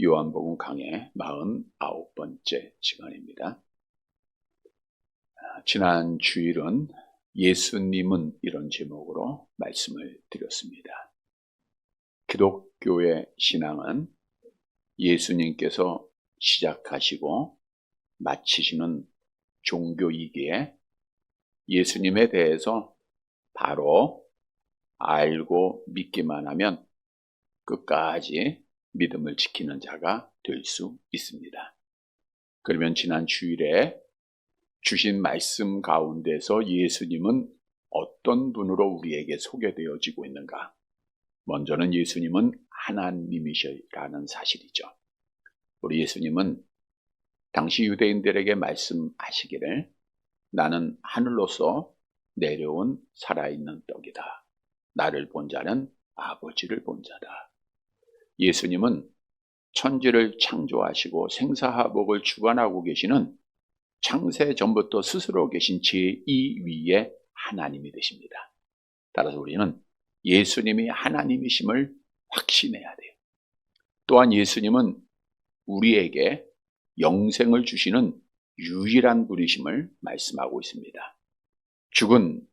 요한복음 강의 49번째 시간입니다. 지난 주일은 예수님은 이런 제목으로 말씀을 드렸습니다. 기독교의 신앙은 예수님께서 시작하시고 마치시는 종교이기에 예수님에 대해서 바로 알고 믿기만 하면 끝까지 믿음을 지키는 자가 될 수 있습니다. 그러면 지난 주일에 주신 말씀 가운데서 예수님은 어떤 분으로 우리에게 소개되어지고 있는가? 먼저는 예수님은 하나님이시라는 사실이죠. 우리 예수님은 당시 유대인들에게 말씀하시기를 나는 하늘로서 내려온 살아있는 떡이다. 나를 본 자는 아버지를 본 자다. 예수님은 천지를 창조하시고 생사화복을 주관하고 계시는 창세 전부터 스스로 계신 제2위의 하나님이 되십니다. 따라서 우리는 예수님이 하나님이심을 확신해야 돼요. 또한 예수님은 우리에게 영생을 주시는 유일한 분이심을 말씀하고 있습니다. 죽은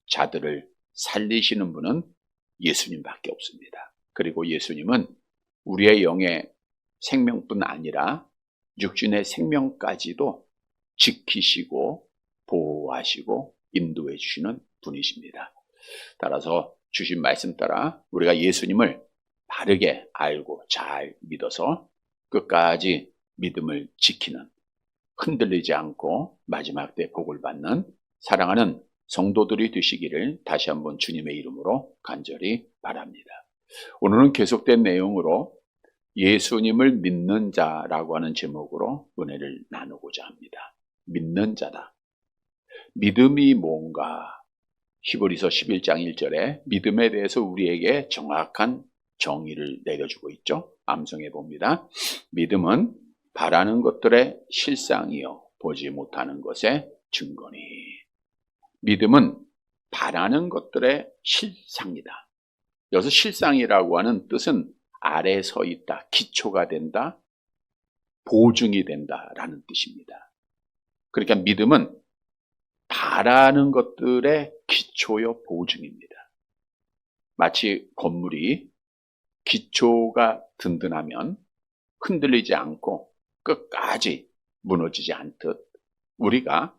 자들을 살리시는 분은 예수님밖에 없습니다. 그리고 예수님은 우리의 영의 생명뿐 아니라 육신의 생명까지도 지키시고 보호하시고 인도해 주시는 분이십니다. 따라서 주신 말씀 따라 우리가 예수님을 바르게 알고 잘 믿어서 끝까지 믿음을 지키는, 흔들리지 않고 마지막 때 복을 받는 사랑하는 성도들이 되시기를 다시 한번 주님의 이름으로 간절히 바랍니다. 오늘은 계속된 내용으로 예수님을 믿는 자라고 하는 제목으로 은혜를 나누고자 합니다. 믿는 자다. 믿음이 뭔가? 히브리서 11장 1절에 믿음에 대해서 우리에게 정확한 정의를 내려주고 있죠. 암송해 봅니다. 믿음은 바라는 것들의 실상이요 보지 못하는 것의 증거니. 믿음은 바라는 것들의 실상이다. 여기서 실상이라고 하는 뜻은 아래 서 있다, 기초가 된다, 보증이 된다라는 뜻입니다. 그러니까 믿음은 바라는 것들의 기초요 보증입니다. 마치 건물이 기초가 든든하면 흔들리지 않고 끝까지 무너지지 않듯 우리가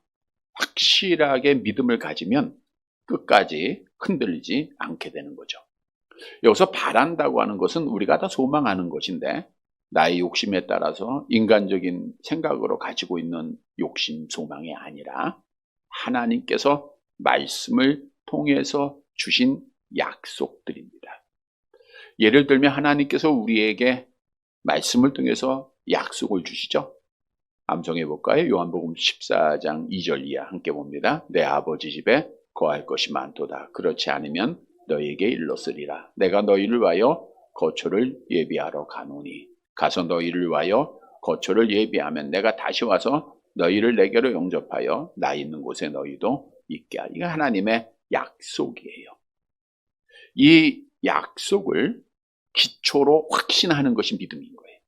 확실하게 믿음을 가지면 끝까지 흔들리지 않게 되는 거죠. 여기서 바란다고 하는 것은 우리가 다 소망하는 것인데 나의 욕심에 따라서 인간적인 생각으로 가지고 있는 욕심, 소망이 아니라 하나님께서 말씀을 통해서 주신 약속들입니다. 예를 들면 하나님께서 우리에게 말씀을 통해서 약속을 주시죠. 암송해 볼까요? 요한복음 14장 2절 이하 함께 봅니다. 내 아버지 집에 거할 것이 많도다. 그렇지 않으면 너희에게 일렀으리라. 내가 너희를 위하여 거처를 예비하러 가노니 가서 너희를 위하여 거처를 예비하면 내가 다시 와서 너희를 내게로 영접하여 나 있는 곳에 너희도 있게 하리라. 이거 하나님의 약속이에요. 이 약속을 기초로 확신하는 것이 믿음인 거예요.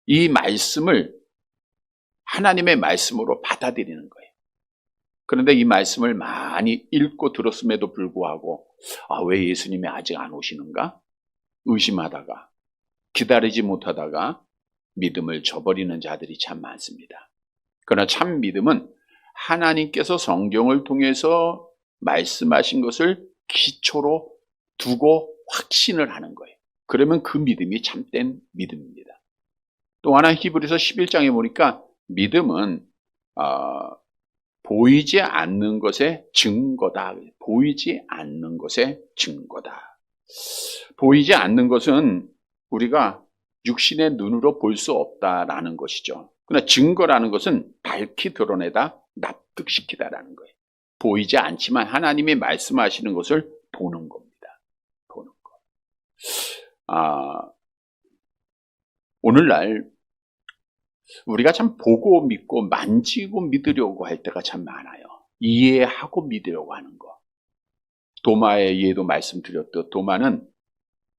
이 말씀을 하나님의 말씀으로 받아들이는 거예요. 그런데 이 말씀을 많이 읽고 들었음에도 불구하고 왜 예수님이 아직 안 오시는가? 의심하다가 기다리지 못하다가 믿음을 저버리는 자들이 참 많습니다. 그러나 참 믿음은 하나님께서 성경을 통해서 말씀하신 것을 기초로 두고 확신을 하는 거예요. 그러면 그 믿음이 참된 믿음입니다. 또 하나 히브리서 11장에 보니까 믿음은 보이지 않는 것의 증거다. 보이지 않는 것의 증거다. 보이지 않는 것은 우리가 육신의 눈으로 볼 수 없다라는 것이죠. 그러나 증거라는 것은 밝히 드러내다 납득시키다라는 거예요. 보이지 않지만 하나님이 말씀하시는 것을 보는 겁니다. 보는 거. 오늘날 우리가 참 보고 믿고 만지고 믿으려고 할 때가 참 많아요. 이해하고 믿으려고 하는 거. 도마의 예도 말씀드렸듯 도마는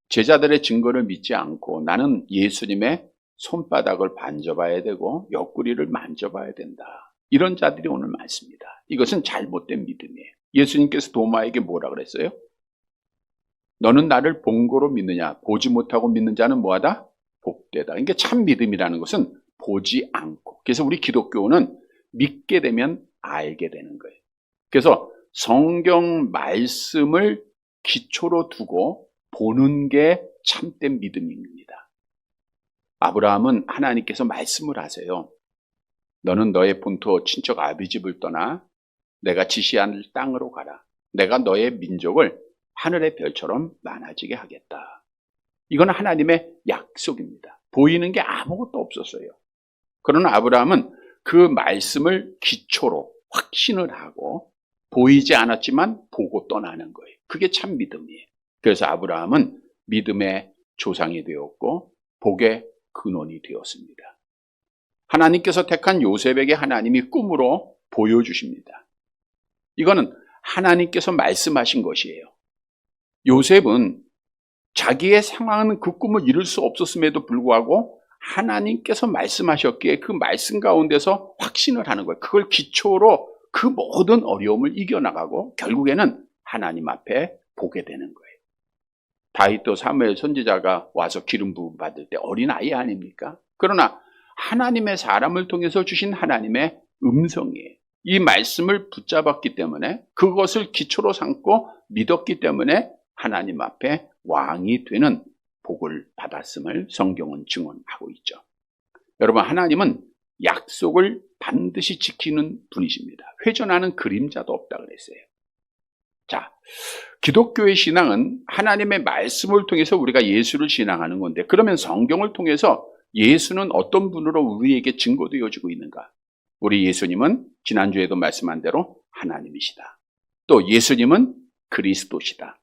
제자들의 증거를 믿지 않고 나는 예수님의 손바닥을 만져봐야 되고 옆구리를 만져봐야 된다. 이런 자들이 오늘 많습니다. 이것은 잘못된 믿음이에요. 예수님께서 도마에게 뭐라 그랬어요? 너는 나를 본 거로 믿느냐? 보지 못하고 믿는 자는 뭐하다? 복되다. 그러니까 참 믿음이라는 것은 보지 않고. 그래서 우리 기독교는 믿게 되면 알게 되는 거예요. 그래서 성경 말씀을 기초로 두고 보는 게 참된 믿음입니다. 아브라함은 하나님께서 말씀을 하세요. 너는 너의 본토 친척 아비 집을 떠나 내가 지시한 땅으로 가라. 내가 너의 민족을 하늘의 별처럼 많아지게 하겠다. 이건 하나님의 약속입니다. 보이는 게 아무것도 없었어요. 그러나 아브라함은 그 말씀을 기초로 확신을 하고 보이지 않았지만 보고 떠나는 거예요. 그게 참 믿음이에요. 그래서 아브라함은 믿음의 조상이 되었고 복의 근원이 되었습니다. 하나님께서 택한 요셉에게 하나님이 꿈으로 보여주십니다. 이거는 하나님께서 말씀하신 것이에요. 요셉은 자기의 상황은 그 꿈을 이룰 수 없었음에도 불구하고 하나님께서 말씀하셨기에 그 말씀 가운데서 확신을 하는 거예요. 그걸 기초로 그 모든 어려움을 이겨나가고 결국에는 하나님 앞에 보게 되는 거예요. 다윗도 사무엘 선지자가 와서 기름 부음 받을 때 어린아이 아닙니까? 그러나 하나님의 사람을 통해서 주신 하나님의 음성이에요. 이 말씀을 붙잡았기 때문에 그것을 기초로 삼고 믿었기 때문에 하나님 앞에 왕이 되는 복을 받았음을 성경은 증언하고 있죠. 여러분, 하나님은 약속을 반드시 지키는 분이십니다. 회전하는 그림자도 없다 그랬어요. 자, 기독교의 신앙은 하나님의 말씀을 통해서 우리가 예수를 신앙하는 건데, 그러면 성경을 통해서 예수는 어떤 분으로 우리에게 증거되어지고 있는가? 우리 예수님은 지난주에도 말씀한 대로 하나님이시다. 또 예수님은 그리스도시다.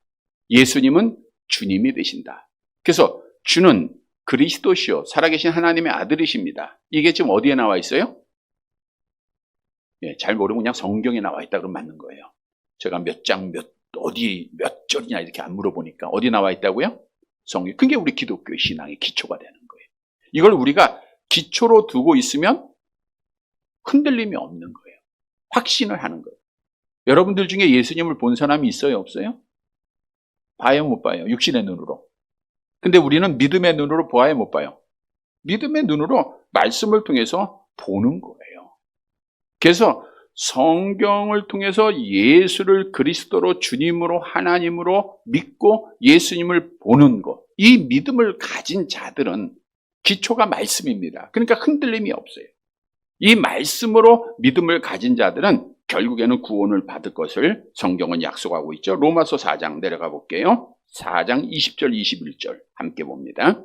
예수님은 주님이 되신다. 그래서 주는 그리스도시요 살아계신 하나님의 아들이십니다. 이게 지금 어디에 나와 있어요? 잘 모르면 그냥 성경에 나와 있다 그러면 맞는 거예요. 제가 몇 장, 어디, 몇 절이냐 이렇게 안 물어보니까 어디 나와 있다고요? 성경. 그게 우리 기독교의 신앙의 기초가 되는 거예요. 이걸 우리가 기초로 두고 있으면 흔들림이 없는 거예요. 확신을 하는 거예요. 여러분들 중에 예수님을 본 사람이 있어요? 없어요? 봐요? 못 봐요? 육신의 눈으로. 근데 우리는 믿음의 눈으로 보아야 못 봐요. 믿음의 눈으로 말씀을 통해서 보는 거예요. 그래서 성경을 통해서 예수를 그리스도로 주님으로 하나님으로 믿고 예수님을 보는 것, 이 믿음을 가진 자들은 기초가 말씀입니다. 그러니까 흔들림이 없어요. 이 말씀으로 믿음을 가진 자들은 결국에는 구원을 받을 것을 성경은 약속하고 있죠. 로마서 4장 내려가 볼게요. 4장 20절 21절 함께 봅니다.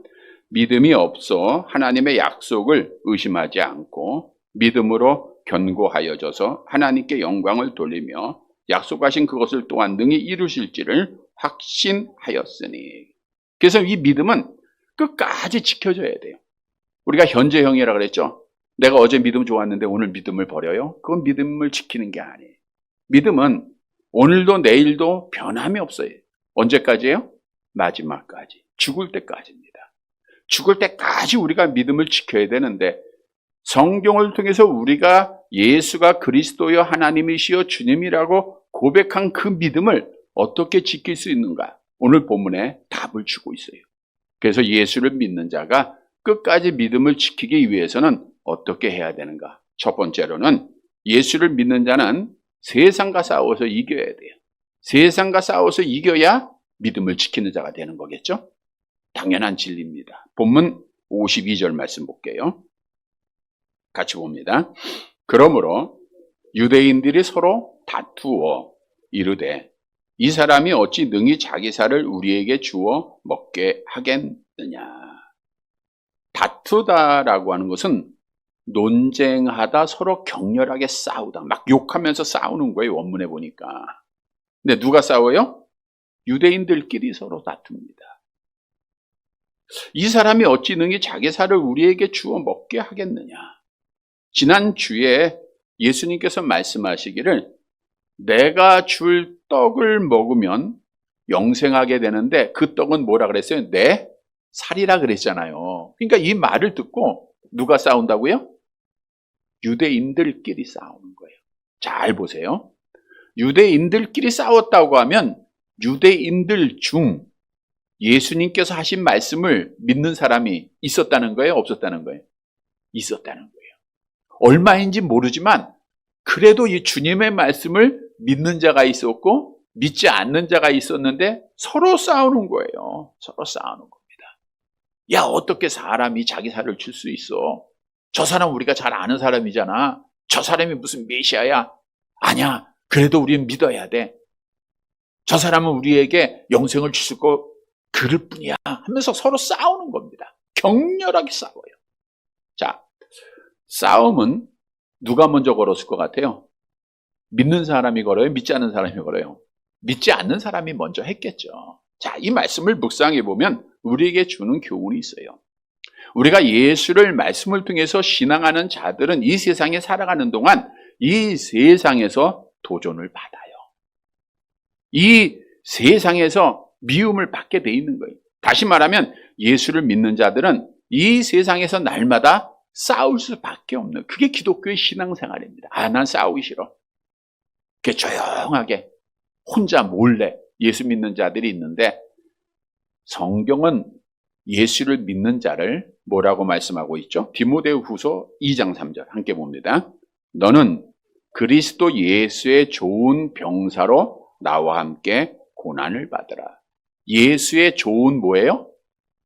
믿음이 없어 하나님의 약속을 의심하지 않고 믿음으로 견고하여져서 하나님께 영광을 돌리며 약속하신 그것을 또한 능히 이루실지를 확신하였으니. 그래서 이 믿음은 끝까지 지켜져야 돼요. 우리가 현재형이라 그랬죠. 내가 어제 믿음 좋았는데 오늘 믿음을 버려요? 그건 믿음을 지키는 게 아니에요. 믿음은 오늘도 내일도 변함이 없어요. 언제까지예요? 마지막까지. 죽을 때까지입니다. 죽을 때까지 우리가 믿음을 지켜야 되는데 성경을 통해서 우리가 예수가 그리스도여 하나님이시여 주님이라고 고백한 그 믿음을 어떻게 지킬 수 있는가? 오늘 본문에 답을 주고 있어요. 그래서 예수를 믿는 자가 끝까지 믿음을 지키기 위해서는 어떻게 해야 되는가? 첫 번째로는 예수를 믿는 자는 세상과 싸워서 이겨야 돼요. 세상과 싸워서 이겨야 믿음을 지키는 자가 되는 거겠죠? 당연한 진리입니다. 본문 52절 말씀 볼게요. 같이 봅니다. 그러므로 유대인들이 서로 다투어 이르되 이 사람이 어찌 능히 자기 살을 우리에게 주어 먹게 하겠느냐. 다투다라고 하는 것은 논쟁하다, 서로 격렬하게 싸우다, 막 욕하면서 싸우는 거예요. 원문에 보니까. 근데 누가 싸워요? 유대인들끼리 서로 다툽니다. 이 사람이 어찌 능히 자기 살을 우리에게 주어 먹게 하겠느냐. 지난 주에 예수님께서 말씀하시기를 내가 줄 떡을 먹으면 영생하게 되는데 그 떡은 뭐라 그랬어요? 내 살이라 그랬잖아요. 그러니까 이 말을 듣고 누가 싸운다고요? 유대인들끼리 싸우는 거예요. 잘 보세요. 유대인들끼리 싸웠다고 하면 유대인들 중 예수님께서 하신 말씀을 믿는 사람이 있었다는 거예요? 없었다는 거예요? 있었다는 거예요. 얼마인지 모르지만 그래도 이 주님의 말씀을 믿는 자가 있었고 믿지 않는 자가 있었는데 서로 싸우는 거예요. 서로 싸우는 겁니다. 야, 어떻게 사람이 자기 살을 줄 수 있어? 저 사람 우리가 잘 아는 사람이잖아. 저 사람이 무슨 메시아야? 아니야. 그래도 우리는 믿어야 돼. 저 사람은 우리에게 영생을 주실 거 그럴 뿐이야 하면서 서로 싸우는 겁니다. 격렬하게 싸워요. 자, 싸움은 누가 먼저 걸었을 것 같아요? 믿는 사람이 걸어요? 믿지 않는 사람이 걸어요? 믿지 않는 사람이 먼저 했겠죠. 자, 이 말씀을 묵상해 보면 우리에게 주는 교훈이 있어요. 우리가 예수를 말씀을 통해서 신앙하는 자들은 이 세상에 살아가는 동안 이 세상에서 도전을 받아요. 이 세상에서 미움을 받게 돼 있는 거예요. 다시 말하면 예수를 믿는 자들은 이 세상에서 날마다 싸울 수밖에 없는, 그게 기독교의 신앙생활입니다. 아, 난 싸우기 싫어. 그게 조용하게 혼자 몰래 예수 믿는 자들이 있는데, 성경은 예수를 믿는 자를 뭐라고 말씀하고 있죠? 디모데후서 2장 3절 함께 봅니다. 너는 그리스도 예수의 좋은 병사로 나와 함께 고난을 받으라. 예수의 좋은 뭐예요?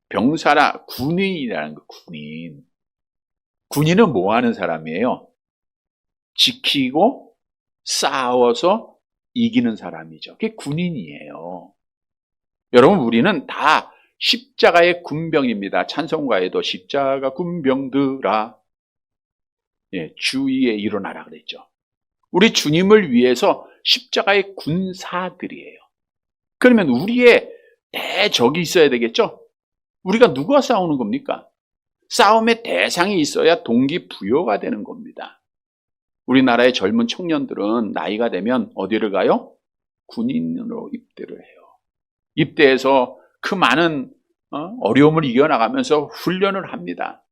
병사라, 군인이라는 거. 군인. 군인은 뭐 하는 사람이에요? 지키고 싸워서 이기는 사람이죠. 그게 군인이에요. 여러분, 우리는 다 십자가의 군병입니다. 찬송가에도 십자가 군병들아, 주위에 일어나라 그랬죠. 우리 주님을 위해서 십자가의 군사들이에요. 그러면 우리의 대적이 있어야 되겠죠? 우리가 누구와 싸우는 겁니까? 싸움의 대상이 있어야 동기부여가 되는 겁니다. 우리나라의 젊은 청년들은 나이가 되면 어디를 가요? 군인으로 입대를 해요. 입대해서 그 많은 어려움을 이겨나가면서 훈련을 합니다.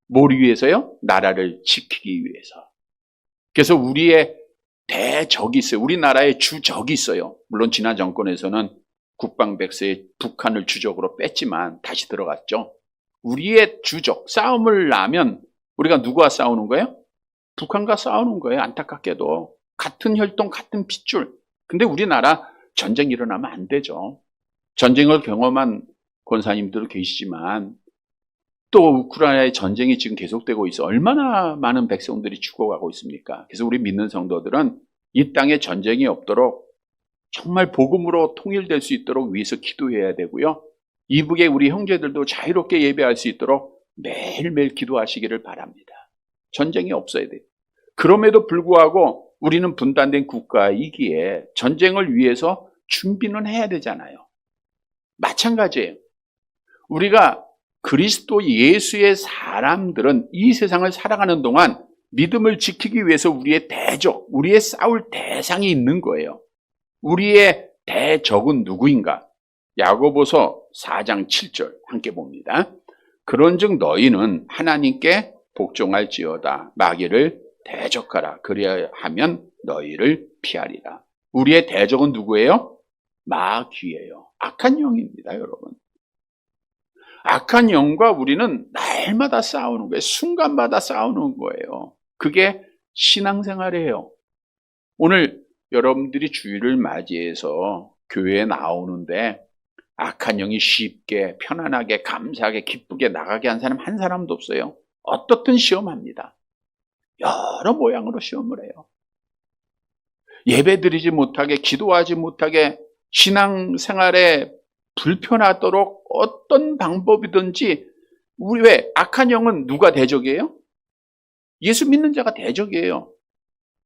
뭘 위해서요? 나라를 지키기 위해서. 그래서 우리의 대적이 있어요. 우리나라의 주적이 있어요. 물론 지난 정권에서는 국방백서에 북한을 주적으로 뺐지만 다시 들어갔죠. 우리의 주적, 싸움을 나면 우리가 누구와 싸우는 거예요? 북한과 싸우는 거예요. 안타깝게도. 같은 혈통, 같은 핏줄. 근데 우리나라 전쟁 일어나면 안 되죠. 전쟁을 경험한 권사님들 계시지만 또 우크라이나의 전쟁이 지금 계속되고 있어 얼마나 많은 백성들이 죽어가고 있습니까? 그래서 우리 믿는 성도들은 이 땅에 전쟁이 없도록 정말 복음으로 통일될 수 있도록 위해서 기도해야 되고요. 이북의 우리 형제들도 자유롭게 예배할 수 있도록 매일매일 기도하시기를 바랍니다. 전쟁이 없어야 돼요. 그럼에도 불구하고 우리는 분단된 국가이기에 전쟁을 위해서 준비는 해야 되잖아요. 마찬가지예요. 우리가 그리스도 예수의 사람들은 이 세상을 살아가는 동안 믿음을 지키기 위해서 우리의 대적, 우리의 싸울 대상이 있는 거예요. 우리의 대적은 누구인가? 야고보서 4장 7절 함께 봅니다. 그런즉 너희는 하나님께 복종할지어다. 마귀를 대적하라. 그리하면 너희를 피하리라. 우리의 대적은 누구예요? 마귀예요. 악한 영입니다, 여러분. 악한 영과 우리는 날마다 싸우는 거예요. 순간마다 싸우는 거예요. 그게 신앙생활이에요. 오늘 여러분들이 주일을 맞이해서 교회에 나오는데 악한 영이 쉽게 편안하게 감사하게 기쁘게 나가게 한 사람 한 사람도 없어요. 어떻든 시험합니다. 여러 모양으로 시험을 해요. 예배드리지 못하게, 기도하지 못하게, 신앙생활에 불편하도록 어떤 방법이든지. 우리 왜 악한 영은 누가 대적이에요? 예수 믿는 자가 대적이에요.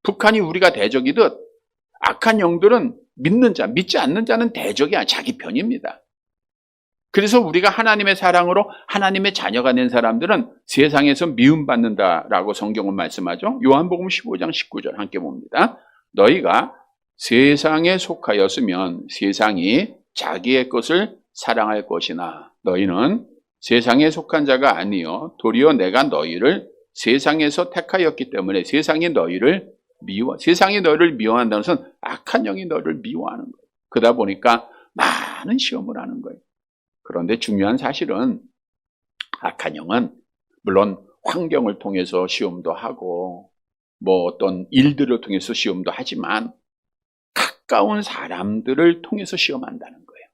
북한이 우리가 대적이듯 악한 영들은 믿는 자, 믿지 않는 자는 대적이 아니라 자기 편입니다. 그래서 우리가 하나님의 사랑으로 하나님의 자녀가 된 사람들은 세상에서 미움받는다라고 성경은 말씀하죠. 요한복음 15장 19절 함께 봅니다. 너희가 세상에 속하였으면 세상이 자기의 것을 사랑할 것이나 너희는 세상에 속한 자가 아니요 도리어 내가 너희를 세상에서 택하였기 때문에 세상이 너희를 미워한다는 것은 악한 영이 너희를 미워하는 거예요. 그러다 보니까 많은 시험을 하는 거예요. 그런데 중요한 사실은 악한 영은 물론 환경을 통해서 시험도 하고 뭐 어떤 일들을 통해서 시험도 하지만 가까운 사람들을 통해서 시험한다는 거예요.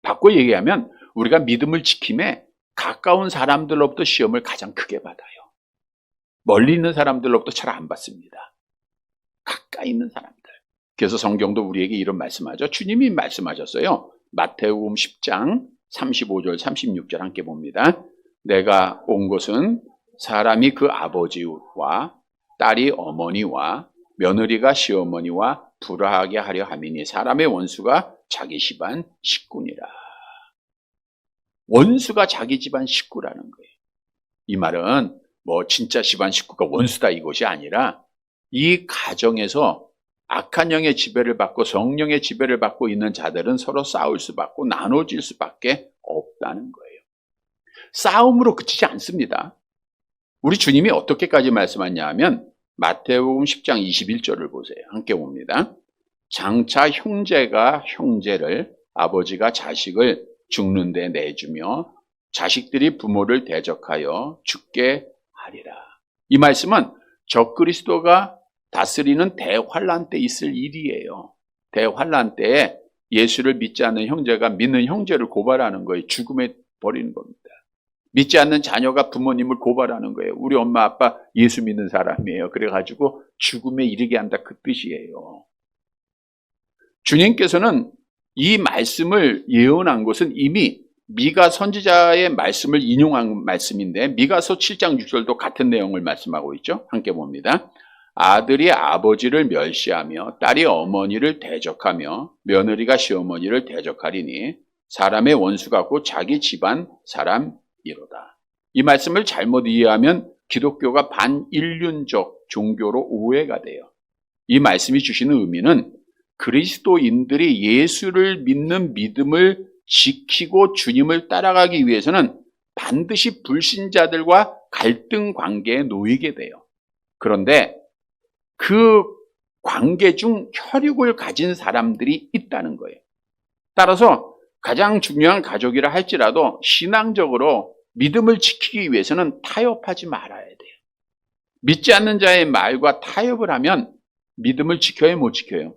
바꿔 얘기하면 우리가 믿음을 지킴에 가까운 사람들로부터 시험을 가장 크게 받아요. 멀리 있는 사람들로부터 잘 안 받습니다. 가까이 있는 사람들. 그래서 성경도 우리에게 이런 말씀하죠. 주님이 말씀하셨어요. 마태복음 10장 35절 36절 함께 봅니다. 내가 온 것은 사람이 그 아버지와 딸이 어머니와 며느리가 시어머니와 불화하게 하려 함이니 사람의 원수가 자기 집안 식구니라. 원수가 자기 집안 식구라는 거예요. 이 말은 뭐 진짜 집안 식구가 원수다 이것이 아니라 이 가정에서 악한 영의 지배를 받고 성령의 지배를 받고 있는 자들은 서로 싸울 수밖에 나눠질 수밖에 없다는 거예요. 싸움으로 그치지 않습니다. 우리 주님이 어떻게까지 말씀하냐 하면 마태복음 10장 21절을 보세요. 함께 봅니다. 장차 형제가 형제를 아버지가 자식을 죽는 데 내주며 자식들이 부모를 대적하여 죽게 하리라. 이 말씀은 적그리스도가 다스리는 대환란 때 있을 일이에요. 대환란 때에 예수를 믿지 않는 형제가 믿는 형제를 고발하는 거예요. 죽음에 버리는 겁니다. 믿지 않는 자녀가 부모님을 고발하는 거예요. 우리 엄마 아빠 예수 믿는 사람이에요. 그래가지고 죽음에 이르게 한다 그 뜻이에요. 주님께서는 이 말씀을 예언한 것은 이미 미가 선지자의 말씀을 인용한 말씀인데 미가서 7장 6절도 같은 내용을 말씀하고 있죠. 함께 봅니다. 아들이 아버지를 멸시하며 딸이 어머니를 대적하며 며느리가 시어머니를 대적하리니 사람의 원수가 곧 자기 집안 사람이로다. 이 말씀을 잘못 이해하면 기독교가 반인륜적 종교로 오해가 돼요. 이 말씀이 주시는 의미는 그리스도인들이 예수를 믿는 믿음을 지키고 주님을 따라가기 위해서는 반드시 불신자들과 갈등 관계에 놓이게 돼요. 그런데 그 관계 중 혈육을 가진 사람들이 있다는 거예요. 따라서 가장 중요한 가족이라 할지라도 신앙적으로 믿음을 지키기 위해서는 타협하지 말아야 돼요. 믿지 않는 자의 말과 타협을 하면 믿음을 지켜요, 못 지켜요?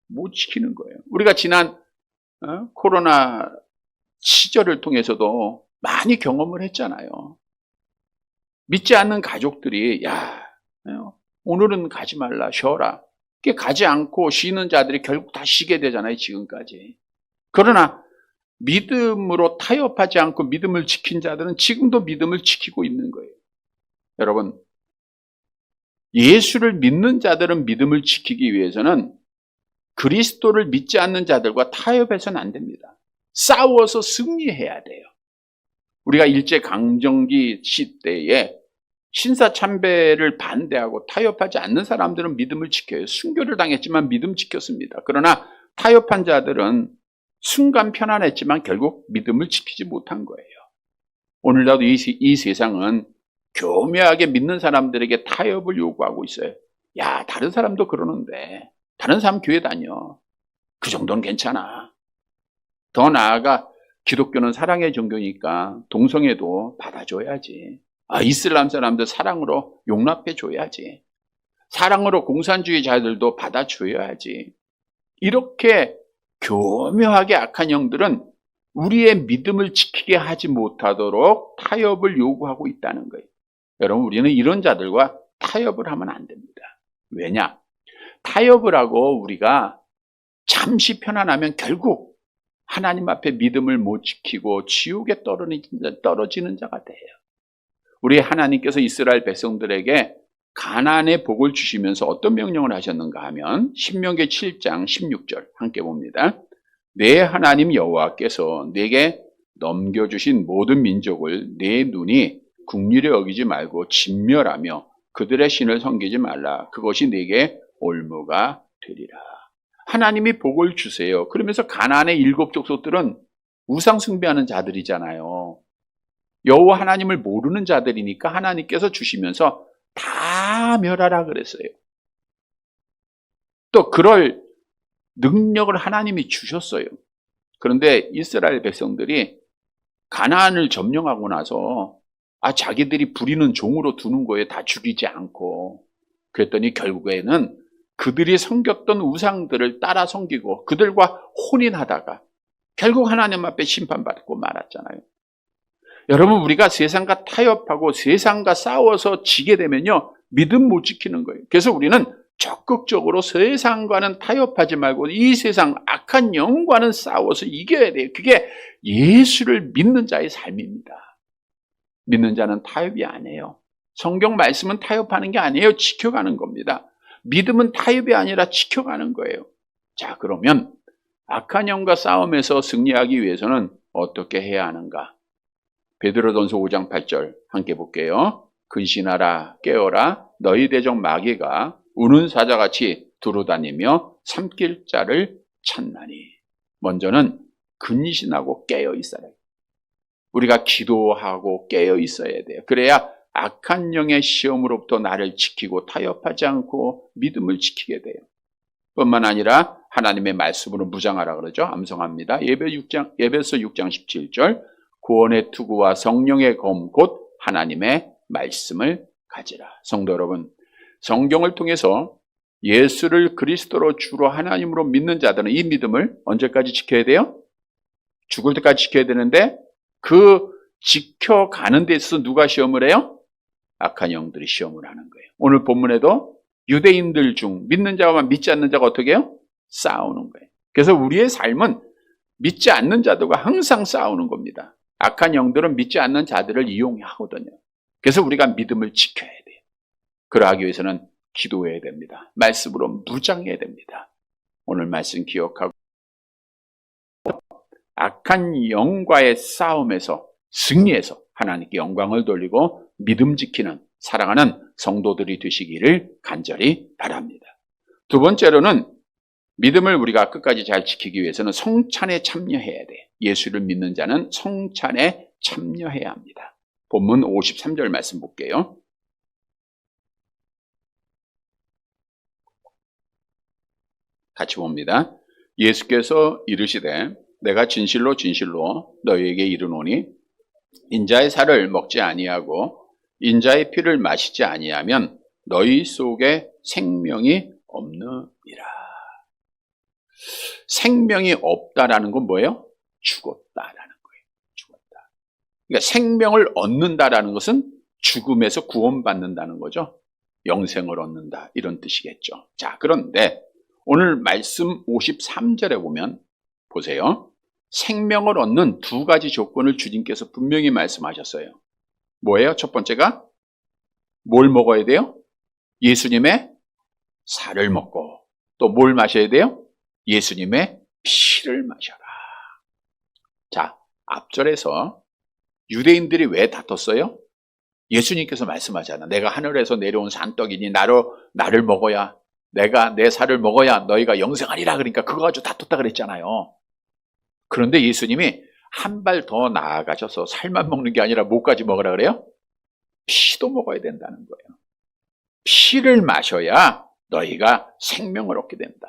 못 지키는 거예요. 우리가 지난 코로나 시절을 통해서도 많이 경험을 했잖아요. 믿지 않는 가족들이 오늘은 가지 말라, 쉬어라. 가지 않고 쉬는 자들이 결국 다 쉬게 되잖아요, 지금까지. 그러나 믿음으로 타협하지 않고 믿음을 지킨 자들은 지금도 믿음을 지키고 있는 거예요. 여러분, 예수를 믿는 자들은 믿음을 지키기 위해서는 그리스도를 믿지 않는 자들과 타협해서는 안 됩니다. 싸워서 승리해야 돼요. 우리가 일제강점기 시대에 신사참배를 반대하고 타협하지 않는 사람들은 믿음을 지켜요. 순교를 당했지만 믿음 지켰습니다. 그러나 타협한 자들은 순간 편안했지만 결국 믿음을 지키지 못한 거예요. 오늘날도 이 세상은 교묘하게 믿는 사람들에게 타협을 요구하고 있어요. 야, 다른 사람도 그러는데 다른 사람 교회 다녀. 그 정도는 괜찮아. 더 나아가 기독교는 사랑의 종교니까 동성애도 받아줘야지. 이슬람 사람들 사랑으로 용납해줘야지. 사랑으로 공산주의자들도 받아줘야지. 이렇게 교묘하게 악한 영들은 우리의 믿음을 지키게 하지 못하도록 타협을 요구하고 있다는 거예요. 여러분, 우리는 이런 자들과 타협을 하면 안 됩니다. 왜냐? 타협을 하고 우리가 잠시 편안하면 결국 하나님 앞에 믿음을 못 지키고 지옥에 떨어지는 자가 돼요. 우리 하나님께서 이스라엘 백성들에게 가나안의 복을 주시면서 어떤 명령을 하셨는가 하면 신명기 7장 16절 함께 봅니다. 내 하나님 여호와께서 내게 넘겨주신 모든 민족을 내 눈이 국률에 여기지 말고 진멸하며 그들의 신을 섬기지 말라. 그것이 내게 올무가 되리라. 하나님이 복을 주세요. 그러면서 가나안의 7 족속들은 우상 숭배하는 자들이잖아요. 여호와 하나님을 모르는 자들이니까 하나님께서 주시면서 다 멸하라 그랬어요. 또 그럴 능력을 하나님이 주셨어요. 그런데 이스라엘 백성들이 가나안을 점령하고 나서 자기들이 부리는 종으로 두는 거에 다 죽이지 않고, 그랬더니 결국에는 그들이 섬겼던 우상들을 따라 섬기고 그들과 혼인하다가 결국 하나님 앞에 심판받고 말았잖아요. 여러분, 우리가 세상과 타협하고 세상과 싸워서 지게 되면요, 믿음 못 지키는 거예요. 그래서 우리는 적극적으로 세상과는 타협하지 말고 이 세상 악한 영과는 싸워서 이겨야 돼요. 그게 예수를 믿는 자의 삶입니다. 믿는 자는 타협이 아니에요. 성경 말씀은 타협하는 게 아니에요. 지켜가는 겁니다. 믿음은 타협이 아니라 지켜가는 거예요. 자, 그러면 악한 영과 싸움에서 승리하기 위해서는 어떻게 해야 하는가? 베드로전서 5장 8절 함께 볼게요. 근신하라, 깨어라, 너희 대적 마귀가 우는 사자같이 두루다니며 삼킬 자를 찾나니. 먼저는 근신하고 깨어 있어야 돼요. 우리가 기도하고 깨어 있어야 돼요. 그래야 악한 영의 시험으로부터 나를 지키고 타협하지 않고 믿음을 지키게 돼요. 뿐만 아니라 하나님의 말씀으로 무장하라 그러죠. 암송합니다. 예배서 6장 17절 구원의 투구와 성령의 검 곧 하나님의 말씀을 가지라. 성도 여러분, 성경을 통해서 예수를 그리스도로 주로 하나님으로 믿는 자들은 이 믿음을 언제까지 지켜야 돼요? 죽을 때까지 지켜야 되는데, 그 지켜가는 데 있어서 누가 시험을 해요? 악한 영들이 시험을 하는 거예요. 오늘 본문에도 유대인들 중 믿는 자와 믿지 않는 자가 어떻게 해요? 싸우는 거예요. 그래서 우리의 삶은 믿지 않는 자들과 항상 싸우는 겁니다. 악한 영들은 믿지 않는 자들을 이용하거든요. 그래서 우리가 믿음을 지켜야 돼요. 그러하기 위해서는 기도해야 됩니다. 말씀으로 무장해야 됩니다. 오늘 말씀 기억하고 악한 영과의 싸움에서 승리해서 하나님께 영광을 돌리고 믿음 지키는 사랑하는 성도들이 되시기를 간절히 바랍니다. 두 번째로는 믿음을 우리가 끝까지 잘 지키기 위해서는 성찬에 참여해야 돼. 예수를 믿는 자는 성찬에 참여해야 합니다. 본문 53절 말씀 볼게요. 같이 봅니다. 예수께서 이르시되 내가 진실로 진실로 너희에게 이르노니 인자의 살을 먹지 아니하고 인자의 피를 마시지 아니하면 너희 속에 생명이 없느니라. 생명이 없다라는 건 뭐예요? 죽었다라는 거예요. 죽었다. 그러니까 생명을 얻는다라는 것은 죽음에서 구원받는다는 거죠. 영생을 얻는다, 이런 뜻이겠죠. 자, 그런데 오늘 말씀 53절에 보면 보세요. 생명을 얻는 두 가지 조건을 주님께서 분명히 말씀하셨어요. 뭐예요? 첫 번째가 뭘 먹어야 돼요? 예수님의 살을 먹고, 또 뭘 마셔야 돼요? 예수님의 피를 마셔라. 자, 앞절에서 유대인들이 왜 다퉜어요? 예수님께서 말씀하잖아. 내가 하늘에서 내려온 산떡이니 나를 먹어야, 내가 내 살을 먹어야 너희가 영생하리라. 그러니까 그거 가지고 다퉜다 그랬잖아요. 그런데 예수님이 한 발 더 나아가셔서 살만 먹는 게 아니라 뭐까지 먹으라 그래요? 피도 먹어야 된다는 거예요. 피를 마셔야 너희가 생명을 얻게 된다.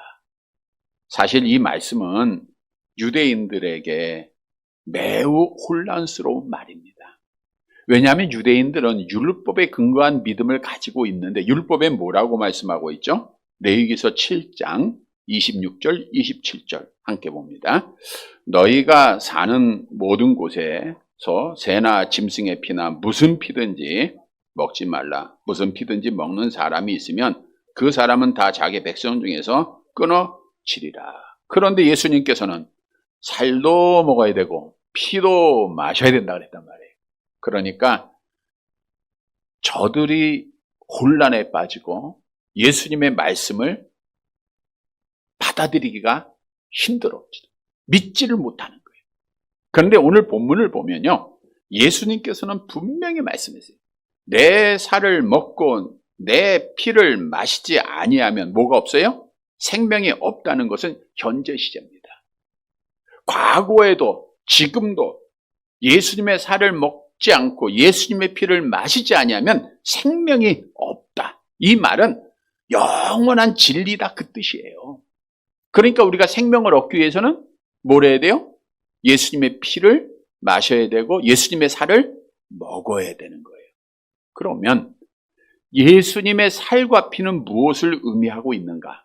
사실 이 말씀은 유대인들에게 매우 혼란스러운 말입니다. 왜냐하면 유대인들은 율법에 근거한 믿음을 가지고 있는데, 율법에 뭐라고 말씀하고 있죠? 레위기서 7장 26절 27절 함께 봅니다. 너희가 사는 모든 곳에서 새나 짐승의 피나 무슨 피든지 먹지 말라. 무슨 피든지 먹는 사람이 있으면 그 사람은 다 자기 백성 중에서 끊어지리라. 그런데 예수님께서는 살도 먹어야 되고 피도 마셔야 된다 그랬단 말이에요. 그러니까 저들이 혼란에 빠지고 예수님의 말씀을 받아들이기가 힘들어. 믿지를 못하는 거예요. 그런데 오늘 본문을 보면요, 예수님께서는 분명히 말씀했어요. 내 살을 먹고 내 피를 마시지 아니하면 뭐가 없어요? 생명이 없다는 것은 현재 시제입니다. 과거에도 지금도 예수님의 살을 먹지 않고 예수님의 피를 마시지 아니하면 생명이 없다. 이 말은 영원한 진리다 그 뜻이에요. 그러니까 우리가 생명을 얻기 위해서는 뭘 해야 돼요? 예수님의 피를 마셔야 되고 예수님의 살을 먹어야 되는 거예요. 그러면 예수님의 살과 피는 무엇을 의미하고 있는가?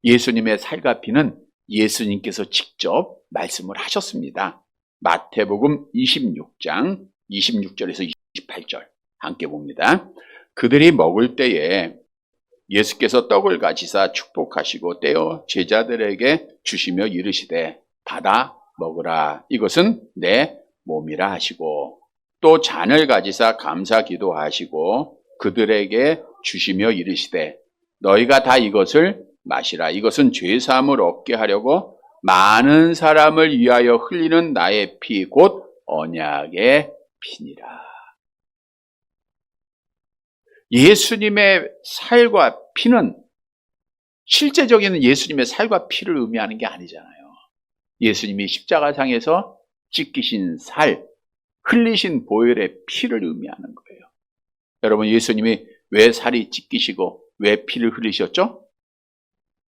예수님의 살과 피는 예수님께서 직접 말씀을 하셨습니다. 마태복음 26장 26절에서 28절 함께 봅니다. 그들이 먹을 때에 예수께서 떡을 가지사 축복하시고 떼어 제자들에게 주시며 이르시되 받아 먹으라. 이것은 내 몸이라 하시고 또 잔을 가지사 감사 기도하시고 그들에게 주시며 이르시되 너희가 다 이것을 마시라. 이것은 죄사함을 얻게 하려고 많은 사람을 위하여 흘리는 나의 피 곧 언약의 피니라. 예수님의 살과 피는 실제적인 예수님의 살과 피를 의미하는 게 아니잖아요. 예수님이 십자가상에서 찢기신 살, 흘리신 보혈의 피를 의미하는 거예요. 여러분, 예수님이 왜 살이 찢기시고 왜 피를 흘리셨죠?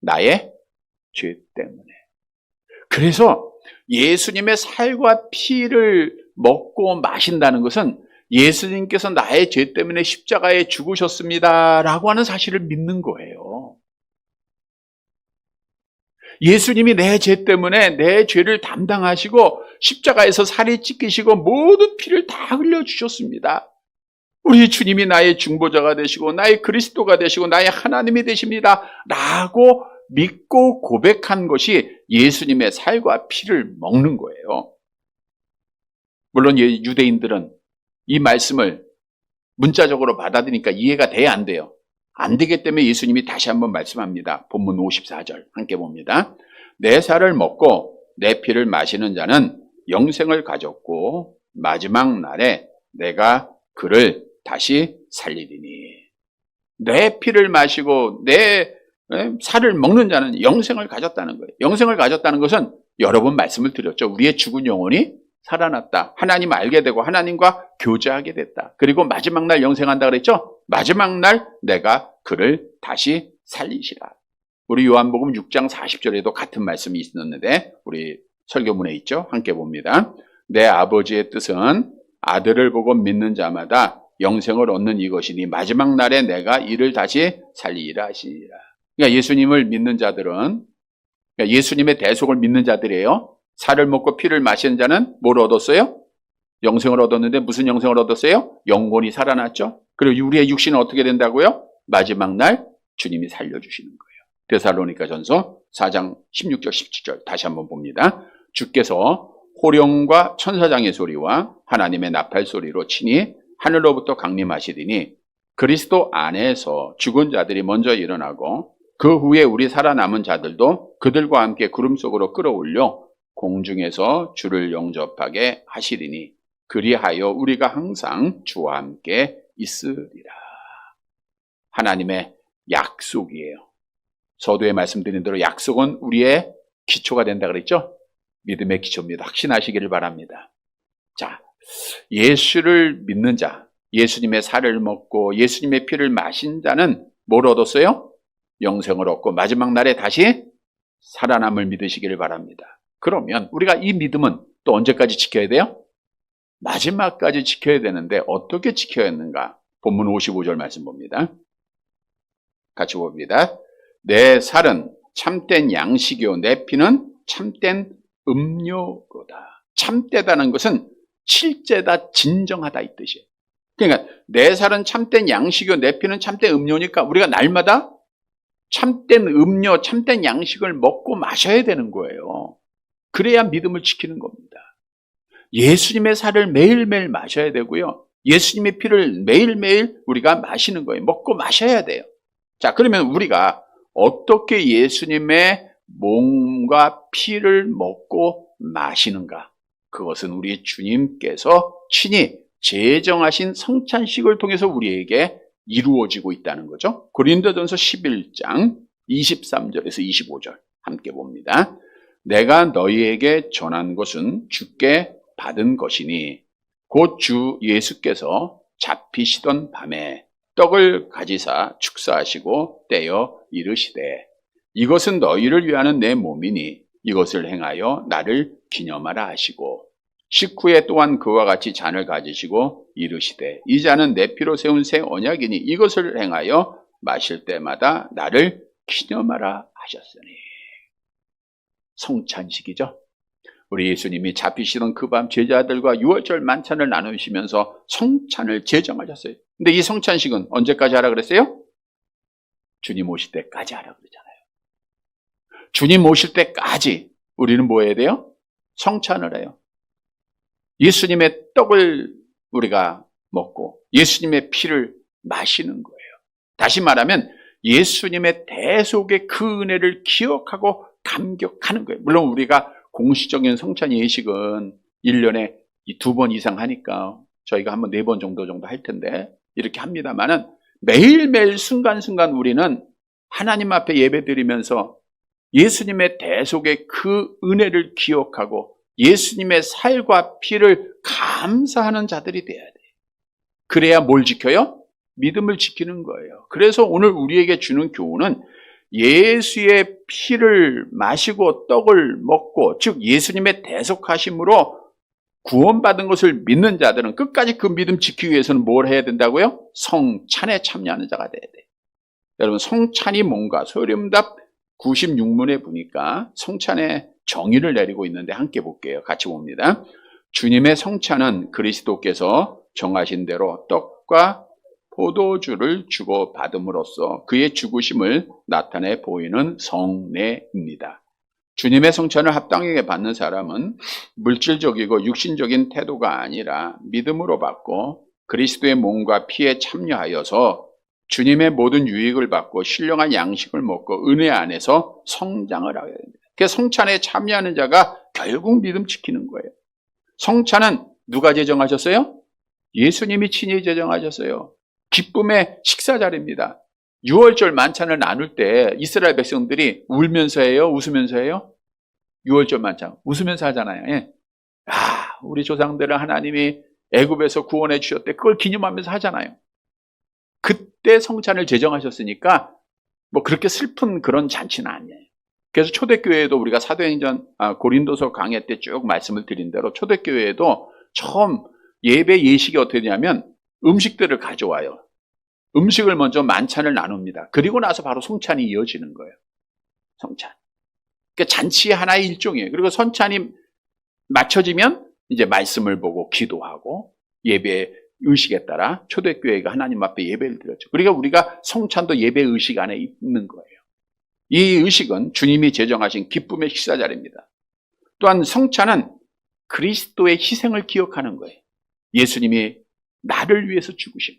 나의 죄 때문에. 그래서 예수님의 살과 피를 먹고 마신다는 것은 예수님께서 나의 죄 때문에 십자가에 죽으셨습니다 라고 하는 사실을 믿는 거예요. 예수님이 내 죄 때문에 내 죄를 담당하시고 십자가에서 살이 찢기시고 모든 피를 다 흘려주셨습니다. 우리 주님이 나의 중보자가 되시고 나의 그리스도가 되시고 나의 하나님이 되십니다 라고 믿고 고백한 것이 예수님의 살과 피를 먹는 거예요. 물론 유대인들은 이 말씀을 문자적으로 받아들이니까 이해가 돼야 안 돼요. 안 되기 때문에 예수님이 다시 한번 말씀합니다. 본문 54절 함께 봅니다. 내 살을 먹고 내 피를 마시는 자는 영생을 가졌고 마지막 날에 내가 그를 다시 살리리니. 내 피를 마시고 내 살을 먹는 자는 영생을 가졌다는 거예요. 영생을 가졌다는 것은 여러 번 말씀을 드렸죠. 우리의 죽은 영혼이 살아났다. 하나님 알게 되고 하나님과 교제하게 됐다. 그리고 마지막 날 영생한다 그랬죠? 마지막 날 내가 그를 다시 살리시라. 우리 요한복음 6장 40절에도 같은 말씀이 있었는데 우리 설교문에 있죠? 함께 봅니다. 내 아버지의 뜻은 아들을 보고 믿는 자마다 영생을 얻는 이것이니 마지막 날에 내가 이를 다시 살리리라 하시니라. 그러니까 예수님을 믿는 자들은, 그러니까 예수님의 대속을 믿는 자들이에요. 살을 먹고 피를 마시는 자는 뭘 얻었어요? 영생을 얻었는데 무슨 영생을 얻었어요? 영혼이 살아났죠. 그리고 우리의 육신은 어떻게 된다고요? 마지막 날 주님이 살려주시는 거예요. 데살로니가전서 4장 16절 17절 다시 한번 봅니다. 주께서 호령과 천사장의 소리와 하나님의 나팔 소리로 친히 하늘로부터 강림하시더니 그리스도 안에서 죽은 자들이 먼저 일어나고 그 후에 우리 살아남은 자들도 그들과 함께 구름 속으로 끌어올려 공중에서 주를 영접하게 하시리니 그리하여 우리가 항상 주와 함께 있으리라. 하나님의 약속이에요. 서두에 말씀드린 대로 약속은 우리의 기초가 된다 그랬죠? 믿음의 기초입니다. 확신하시기를 바랍니다. 자, 예수를 믿는 자, 예수님의 살을 먹고 예수님의 피를 마신 자는 뭘 얻었어요? 영생을 얻고 마지막 날에 다시 살아남을 믿으시기를 바랍니다. 그러면 우리가 이 믿음은 또 언제까지 지켜야 돼요? 마지막까지 지켜야 되는데 어떻게 지켜야 하는가? 본문 55절 말씀 봅니다. 같이 봅니다. 내 살은 참된 양식이요 내 피는 참된 음료로다. 참되다는 것은 실제다, 진정하다 이 뜻이에요. 그러니까 내 살은 참된 양식이요 내 피는 참된 음료니까 우리가 날마다 참된 음료, 참된 양식을 먹고 마셔야 되는 거예요. 그래야 믿음을 지키는 겁니다. 예수님의 살을 매일매일 마셔야 되고요. 예수님의 피를 매일매일 우리가 마시는 거예요. 먹고 마셔야 돼요. 자, 그러면 우리가 어떻게 예수님의 몸과 피를 먹고 마시는가? 그것은 우리 주님께서 친히 제정하신 성찬식을 통해서 우리에게 이루어지고 있다는 거죠. 고린도전서 11장 23절에서 25절 함께 봅니다. 내가 너희에게 전한 것은 주께 받은 것이니 곧 주 예수께서 잡히시던 밤에 떡을 가지사 축사하시고 떼어 이르시되 이것은 너희를 위하는 내 몸이니 이것을 행하여 나를 기념하라 하시고 식후에 또한 그와 같이 잔을 가지시고 이르시되 이 잔은 내 피로 세운 새 언약이니 이것을 행하여 마실 때마다 나를 기념하라 하셨으니. 성찬식이죠. 우리 예수님이 잡히시던 그 밤 제자들과 유월절 만찬을 나누시면서 성찬을 제정하셨어요. 근데 이 성찬식은 언제까지 하라 그랬어요? 주님 오실 때까지 하라 그러잖아요. 주님 오실 때까지 우리는 뭐 해야 돼요? 성찬을 해요. 예수님의 떡을 우리가 먹고 예수님의 피를 마시는 거예요. 다시 말하면 예수님의 대속의 그 은혜를 기억하고 감격하는 거예요. 물론 우리가 공식적인 성찬 예식은 1년에 2번 이상 하니까 저희가 한번 4번 정도 할 텐데 이렇게 합니다만은 매일매일 순간순간 우리는 하나님 앞에 예배드리면서 예수님의 대속의 그 은혜를 기억하고 예수님의 살과 피를 감사하는 자들이 돼야 돼요. 그래야 뭘 지켜요? 믿음을 지키는 거예요. 그래서 오늘 우리에게 주는 교훈은 예수의 피를 마시고 떡을 먹고, 즉 예수님의 대속하심으로 구원받은 것을 믿는 자들은 끝까지 그 믿음 지키기 위해서는 뭘 해야 된다고요? 성찬에 참여하는 자가 돼야 돼요. 여러분, 성찬이 뭔가? 소요림답 96문에 보니까 성찬의 정의를 내리고 있는데 함께 볼게요. 같이 봅니다. 주님의 성찬은 그리스도께서 정하신 대로 떡과 포도주를 주고 받음으로써 그의 죽으심을 나타내 보이는 성례입니다. 주님의 성찬을 합당하게 받는 사람은 물질적이고 육신적인 태도가 아니라 믿음으로 받고 그리스도의 몸과 피에 참여하여서 주님의 모든 유익을 받고 신령한 양식을 먹고 은혜 안에서 성장을 하게 됩니다. 그래서 성찬에 참여하는 자가 결국 믿음 지키는 거예요. 성찬은 누가 제정하셨어요? 예수님이 친히 제정하셨어요. 기쁨의 식사 자리입니다. 유월절 만찬을 나눌 때 이스라엘 백성들이 울면서 해요? 웃으면서 해요? 유월절 만찬 웃으면서 하잖아요. 예. 우리 조상들은 하나님이 애굽에서 구원해 주셨대. 그걸 기념하면서 하잖아요. 그때 성찬을 제정하셨으니까 뭐 그렇게 슬픈 그런 잔치는 아니에요. 그래서 초대교회에도 우리가 사도행전 고린도서 강해 때 쭉 말씀을 드린 대로 초대교회에도 처음 예배 예식이 어떻게 되냐면 음식들을 가져와요. 음식을 먼저 만찬을 나눕니다. 그리고 나서 바로 성찬이 이어지는 거예요. 성찬. 그러니까 잔치의 하나의 일종이에요. 그리고 성찬이 맞춰지면 이제 말씀을 보고 기도하고 예배 의식에 따라 초대교회가 하나님 앞에 예배를 드렸죠. 그러니까 우리가 성찬도 예배 의식 안에 있는 거예요. 이 의식은 주님이 제정하신 기쁨의 식사 자리입니다. 또한 성찬은 그리스도의 희생을 기억하는 거예요. 예수님이 나를 위해서 죽으심.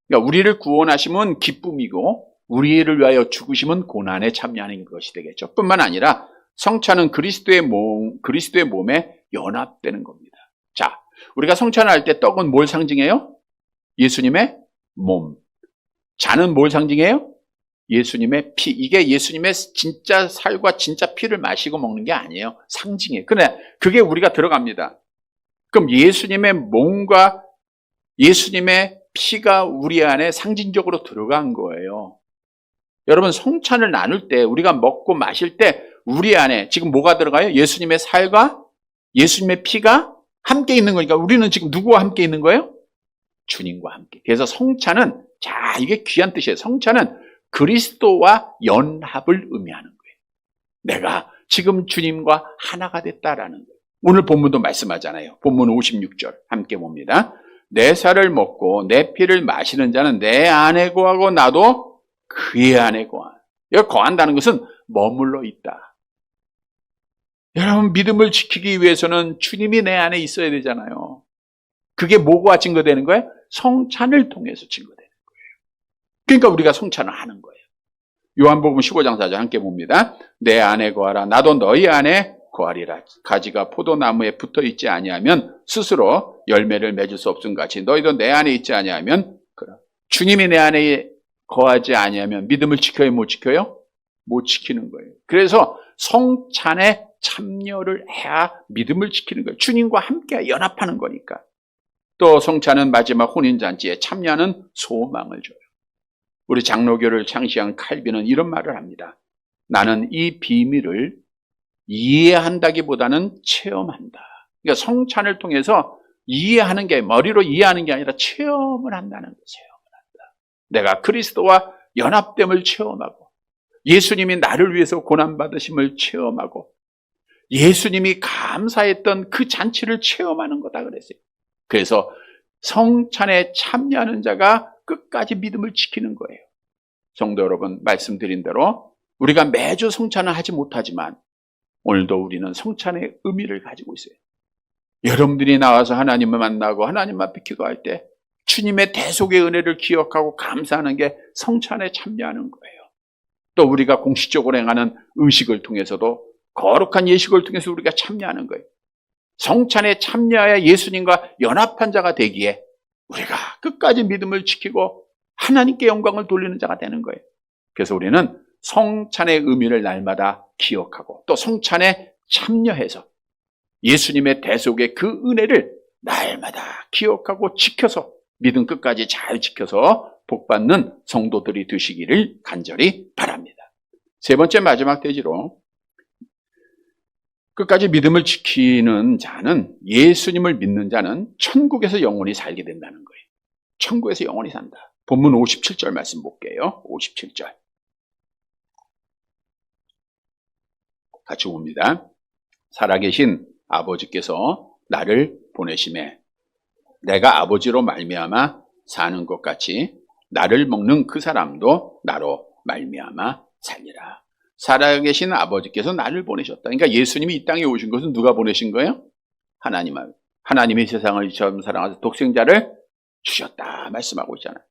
그러니까 우리를 구원하심은 기쁨이고 우리를 위하여 죽으심은 고난에 참여하는 것이 되겠죠. 뿐만 아니라 성찬은 그리스도의 몸에 연합되는 겁니다. 자, 우리가 성찬을 할 때 떡은 뭘 상징해요? 예수님의 몸. 잔은 뭘 상징해요? 예수님의 피. 이게 예수님의 진짜 살과 진짜 피를 마시고 먹는 게 아니에요. 상징이에요. 근데 그게 우리가 들어갑니다. 그럼 예수님의 몸과 예수님의 피가 우리 안에 상징적으로 들어간 거예요. 여러분, 성찬을 나눌 때 우리가 먹고 마실 때 우리 안에 지금 뭐가 들어가요? 예수님의 살과 예수님의 피가 함께 있는 거니까 우리는 지금 누구와 함께 있는 거예요? 주님과 함께. 그래서 성찬은, 자, 이게 귀한 뜻이에요. 성찬은 그리스도와 연합을 의미하는 거예요. 내가 지금 주님과 하나가 됐다라는 거예요. 오늘 본문도 말씀하잖아요. 본문 56절 함께 봅니다. 내 살을 먹고 내 피를 마시는 자는 내 안에 거하고 나도 그의 안에 거한다. 여기 거한다는 것은 머물러 있다. 여러분, 믿음을 지키기 위해서는 주님이 내 안에 있어야 되잖아요. 그게 뭐가 증거되는 거예요? 성찬을 통해서 증거되는 거예요. 그러니까 우리가 성찬을 하는 거예요. 요한복음 15장 4절 함께 봅니다. 내 안에 거하라 나도 너희 안에 거하리라. 가지가 포도나무에 붙어 있지 아니하면 스스로 열매를 맺을 수 없음 같이 너희도 내 안에 있지 아니하면 그라. 주님이 내 안에 거하지 아니하면 믿음을 지켜요, 못 지켜요? 못 지키는 거예요. 그래서 성찬에 참여를 해야 믿음을 지키는 거예요. 주님과 함께 연합하는 거니까. 또 성찬은 마지막 혼인잔치에 참여하는 소망을 줘요. 우리 장로교를 창시한 칼빈은 이런 말을 합니다. 나는 이 비밀을 이해한다기보다는 체험한다. 그러니까 성찬을 통해서 이해하는 게, 머리로 이해하는 게 아니라 체험을 한다는 거예요. 체험을 한다. 내가 그리스도와 연합됨을 체험하고, 예수님이 나를 위해서 고난받으심을 체험하고, 예수님이 감사했던 그 잔치를 체험하는 거다 그랬어요. 그래서 성찬에 참여하는 자가 끝까지 믿음을 지키는 거예요. 성도 여러분, 말씀드린 대로 우리가 매주 성찬을 하지 못하지만 오늘도 우리는 성찬의 의미를 가지고 있어요. 여러분들이 나와서 하나님을 만나고 하나님 앞에 기도할 때 주님의 대속의 은혜를 기억하고 감사하는 게 성찬에 참여하는 거예요. 또 우리가 공식적으로 행하는 의식을 통해서도 거룩한 예식을 통해서 우리가 참여하는 거예요. 성찬에 참여하여 예수님과 연합한 자가 되기에 우리가 끝까지 믿음을 지키고 하나님께 영광을 돌리는 자가 되는 거예요. 그래서 우리는 성찬의 의미를 날마다 기억하고 또 성찬에 참여해서 예수님의 대속의 그 은혜를 날마다 기억하고 지켜서 믿음 끝까지 잘 지켜서 복받는 성도들이 되시기를 간절히 바랍니다. 세 번째 마지막 대지로 끝까지 믿음을 지키는 자는, 예수님을 믿는 자는 천국에서 영원히 살게 된다는 거예요. 천국에서 영원히 산다. 본문 57절 말씀 볼게요. 57절. 같이 봅니다. 살아계신 아버지께서 나를 보내심에 내가 아버지로 말미암아 사는 것 같이 나를 먹는 그 사람도 나로 말미암아 살리라. 살아계신 아버지께서 나를 보내셨다. 그러니까 예수님이 이 땅에 오신 것은 누가 보내신 거예요? 하나님이 세상을 이처럼 사랑하셔서 독생자를 주셨다 말씀하고 있잖아요.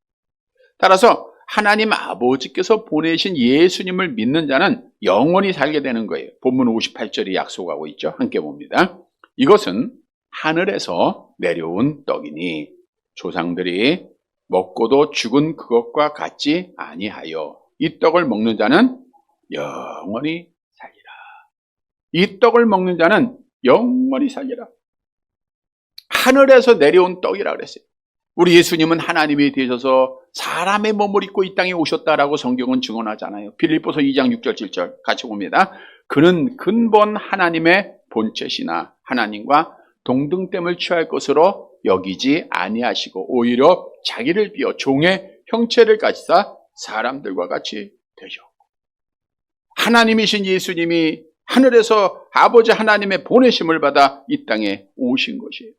따라서 하나님 아버지께서 보내신 예수님을 믿는 자는 영원히 살게 되는 거예요. 본문 58절이 약속하고 있죠. 함께 봅니다. 이것은 하늘에서 내려온 떡이니 조상들이 먹고도 죽은 그것과 같지 아니하여 이 떡을 먹는 자는 영원히 살리라. 이 떡을 먹는 자는 영원히 살리라. 하늘에서 내려온 떡이라 그랬어요. 우리 예수님은 하나님이 되셔서 사람의 몸을 입고 이 땅에 오셨다라고 성경은 증언하잖아요. 빌립보서 2장 6절 7절 같이 봅니다. 그는 근본 하나님의 본체시나 하나님과 동등됨을 취할 것으로 여기지 아니하시고 오히려 자기를 비어 종의 형체를 가지사 사람들과 같이 되셨고, 하나님이신 예수님이 하늘에서 아버지 하나님의 보내심을 받아 이 땅에 오신 것이에요.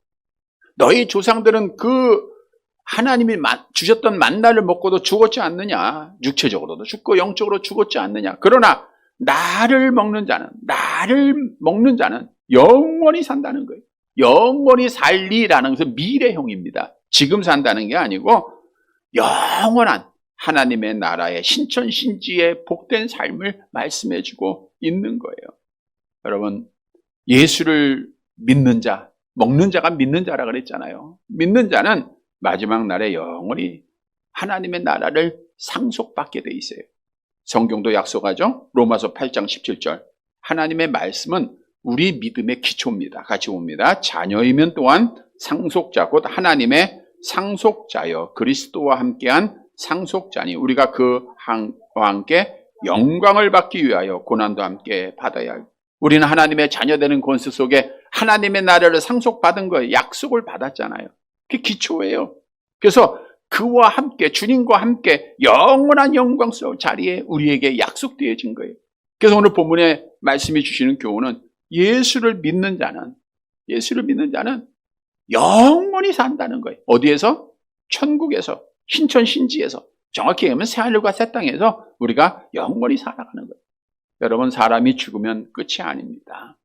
너희 조상들은 그 하나님이 주셨던 만나를 먹고도 죽었지 않느냐? 육체적으로도 죽고 영적으로 죽었지 않느냐? 그러나 나를 먹는 자는 영원히 산다는 거예요. 영원히 살리라는 것은 미래형입니다. 지금 산다는 게 아니고 영원한 하나님의 나라의 신천신지의 복된 삶을 말씀해주고 있는 거예요. 여러분, 예수를 믿는 자, 먹는 자가 믿는 자라 그랬잖아요. 믿는 자는 마지막 날에 영원히 하나님의 나라를 상속받게 돼 있어요. 성경도 약속하죠. 로마서 8장 17절. 하나님의 말씀은 우리 믿음의 기초입니다. 같이 봅니다. 자녀이면 또한 상속자, 곧 하나님의 상속자여 그리스도와 함께한 상속자니 우리가 그와 함께 영광을 받기 위하여 고난도 함께 받아야 할. 우리는 하나님의 자녀되는 권세 속에 하나님의 나라를 상속받은 거예요. 약속을 받았잖아요. 그게 기초예요. 그래서 그와 함께, 주님과 함께 영원한 영광스러운 자리에 우리에게 약속되어진 거예요. 그래서 오늘 본문에 말씀해 주시는 교훈은 예수를 믿는 자는 영원히 산다는 거예요. 어디에서? 천국에서, 신천신지에서, 정확히 얘기하면 새하늘과 새 땅에서 우리가 영원히 살아가는 거예요. 여러분, 사람이 죽으면 끝이 아닙니다.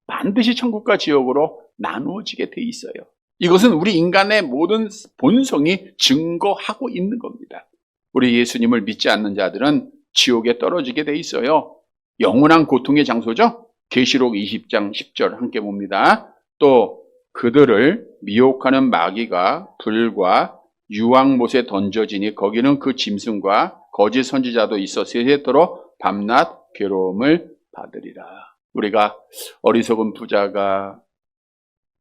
반드시 천국과 지옥으로 나누어지게 돼 있어요. 이것은 우리 인간의 모든 본성이 증거하고 있는 겁니다. 우리 예수님을 믿지 않는 자들은 지옥에 떨어지게 돼 있어요. 영원한 고통의 장소죠. 계시록 20장 10절 함께 봅니다. 또 그들을 미혹하는 마귀가 불과 유황못에 던져지니 거기는 그 짐승과 거짓 선지자도 있어 세세토록 밤낮 괴로움을 받으리라. 우리가 어리석은 부자가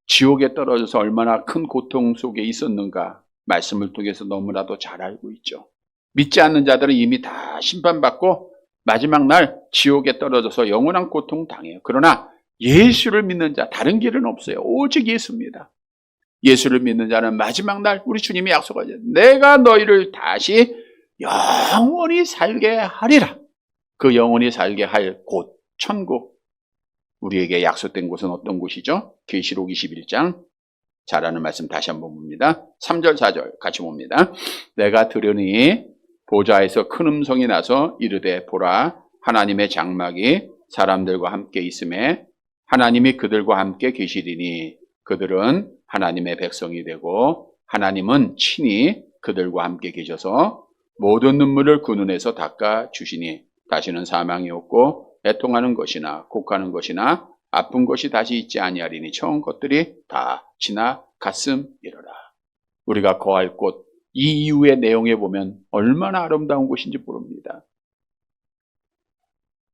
지옥에 떨어져서 얼마나 큰 고통 속에 있었는가 말씀을 통해서 너무나도 잘 알고 있죠. 믿지 않는 자들은 이미 다 심판받고 마지막 날 지옥에 떨어져서 영원한 고통 당해요. 그러나 예수를 믿는 자, 다른 길은 없어요. 오직 예수입니다. 예수를 믿는 자는 마지막 날 우리 주님이 약속하죠. 내가 너희를 다시 영원히 살게 하리라. 그 영원히 살게 할 곳, 천국. 우리에게 약속된 곳은 어떤 곳이죠? 계시록 21장. 잘 아는 말씀 다시 한번 봅니다. 3절, 4절 같이 봅니다. 내가 들으니 보좌에서 큰 음성이 나서 이르되 보라, 하나님의 장막이 사람들과 함께 있음에 하나님이 그들과 함께 계시리니 그들은 하나님의 백성이 되고 하나님은 친히 그들과 함께 계셔서 모든 눈물을 그 눈에서 닦아 주시니 다시는 사망이 없고 애통하는 것이나 곡하는 것이나 아픈 것이 다시 있지 아니하리니 처음 것들이 다 지나갔음이로라. 우리가 거할 곳, 이 이후의 내용에 보면 얼마나 아름다운 곳인지 모릅니다.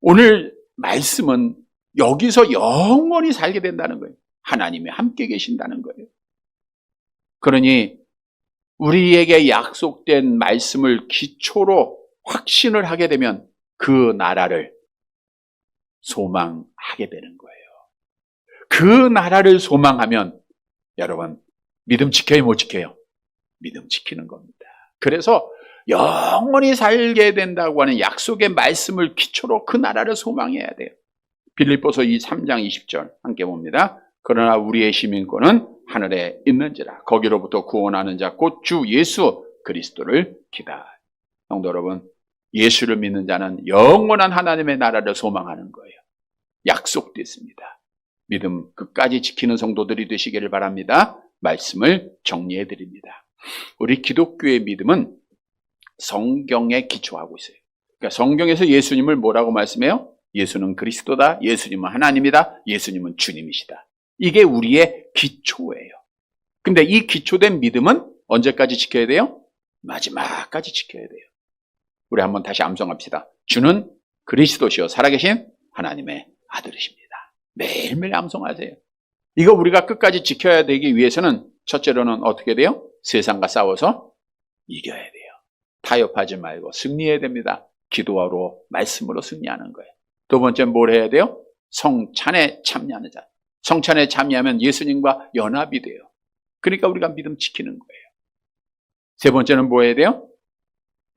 오늘 말씀은 여기서 영원히 살게 된다는 거예요. 하나님이 함께 계신다는 거예요. 그러니 우리에게 약속된 말씀을 기초로 확신을 하게 되면 그 나라를 소망하게 되는 거예요. 그 나라를 소망하면 여러분 믿음 지켜요, 못 지켜요? 믿음 지키는 겁니다. 그래서 영원히 살게 된다고 하는 약속의 말씀을 기초로 그 나라를 소망해야 돼요. 빌립보서 3장 20절 함께 봅니다. 그러나 우리의 시민권은 하늘에 있는지라 거기로부터 구원하는 자 곧 주 예수 그리스도를 기다려. 성도 여러분, 예수를 믿는 자는 영원한 하나님의 나라를 소망하는 거예요. 약속됐습니다. 믿음 끝까지 지키는 성도들이 되시기를 바랍니다. 말씀을 정리해 드립니다. 우리 기독교의 믿음은 성경에 기초하고 있어요. 그러니까 성경에서 예수님을 뭐라고 말씀해요? 예수는 그리스도다, 예수님은 하나님이다, 예수님은 주님이시다. 이게 우리의 기초예요. 근데 이 기초된 믿음은 언제까지 지켜야 돼요? 마지막까지 지켜야 돼요. 우리 한번 다시 암송합시다. 주는 그리스도시요 살아계신 하나님의 아들이십니다. 매일매일 암송하세요. 이거 우리가 끝까지 지켜야 되기 위해서는 첫째로는 어떻게 돼요? 세상과 싸워서 이겨야 돼요. 타협하지 말고 승리해야 됩니다. 기도하러 말씀으로 승리하는 거예요. 두 번째는 뭘 해야 돼요? 성찬에 참여하는 자. 성찬에 참여하면 예수님과 연합이 돼요. 그러니까 우리가 믿음 지키는 거예요. 세 번째는 뭐 해야 돼요?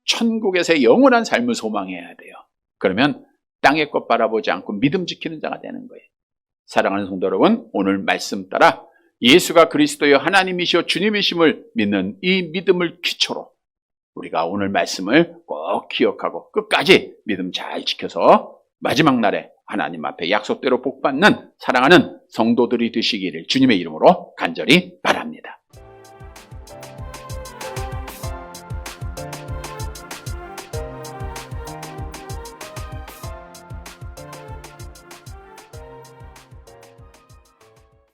천국에서의 영원한 삶을 소망해야 돼요. 그러면 땅의 것 바라보지 않고 믿음 지키는 자가 되는 거예요. 사랑하는 성도 여러분, 오늘 말씀 따라 예수가 그리스도여 하나님이시여 주님이심을 믿는 이 믿음을 기초로 우리가 오늘 말씀을 꼭 기억하고 끝까지 믿음 잘 지켜서 마지막 날에 하나님 앞에 약속대로 복받는 사랑하는 성도들이 되시기를 주님의 이름으로 간절히 바랍니다.